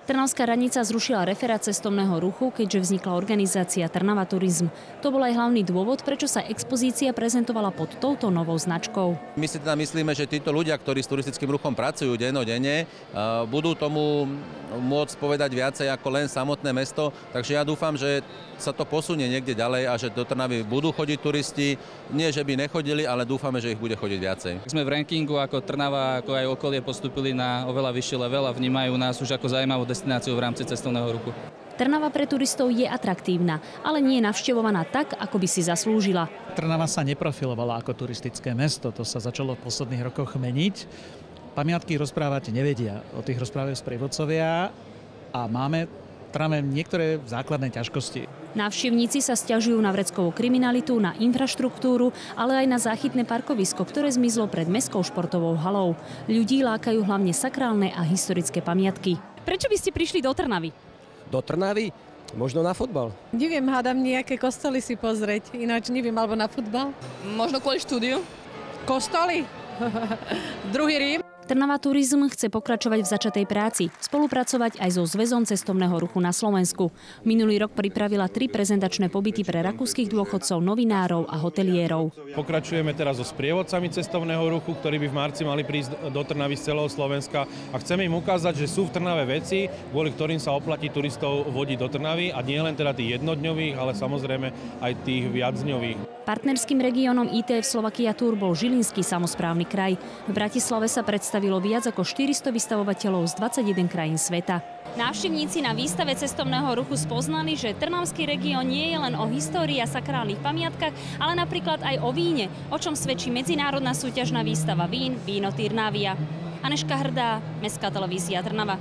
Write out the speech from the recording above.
Trnavská radnica zrušila referát cestovného ruchu, keďže vznikla organizácia Trnava Turizm. To bol aj hlavný dôvod, prečo sa expozícia prezentovala pod touto novou značkou. My si teda myslíme, že títo ľudia, ktorí s turistickým ruchom pracujú dennodenne, budú tomu môcť povedať viacej ako len samotné mesto. Takže ja dúfam, že sa to posunie niekde ďalej a že do Trnavy budú chodiť turisti. Nie, že by nechodili, ale dúfame, že ich bude chodiť viacej. Sme v rankingu ako Trnava, ako aj okolie postúpili na oveľa vyšší level a vnímajú nás už ako zaujímavú destináciu v rámci cestovného ruchu. Trnava pre turistov je atraktívna, ale nie je navštevovaná tak, ako by si zaslúžila. Trnava sa neprofilovala ako turistické mesto, to sa začalo v posledných rokoch meniť. Pamiatky rozprávať nevedia, o tých rozprávajú sprievodcovia a máme Trnave niektoré základné ťažkosti. Návštevníci sa sťažujú na vreckovú kriminalitu, na infraštruktúru, ale aj na záchytné parkovisko, ktoré zmizlo pred mestskou športovou halou. Ľudí lákajú hlavne sakrálne a historické pamiatky. Prečo by ste prišli do Trnavy? Do Trnavy? Možno na futbal. Neviem, hádam nejaké kostoly si pozrieť, ináč neviem, alebo na futbal. Možno kvôli štúdiu. Kostoly? Druhý Rím. Trnava Turizm chce pokračovať v začatej práci, spolupracovať aj so Zväzom cestovného ruchu na Slovensku. Minulý rok pripravila 3 prezentačné pobyty pre rakúskych dôchodcov, novinárov a hotelierov. Pokračujeme teraz so sprievodcami cestovného ruchu, ktorí by v marci mali prísť do Trnavy z celého Slovenska a chceme im ukázať, že sú v Trnave veci, kvôli ktorým sa oplatí turistov vodiť do Trnavy a nie len teda tých jednodňových, ale samozrejme aj tých viacdňových. Partnerským regiónom ITF Slovakia Tour bol Žilinský samosprávny kraj. V Bratislave sa predstavilo viac ako 400 vystavovateľov z 21 krajín sveta. Návštevníci na výstave cestovného ruchu spoznali, že trnavský región nie je len o histórii a sakrálnych pamiatkach, ale napríklad aj o víne, o čom svedčí medzinárodná súťažná výstava vín Vino Tyrnavia. Anežka Hrdá, Mestská televízia Trnava.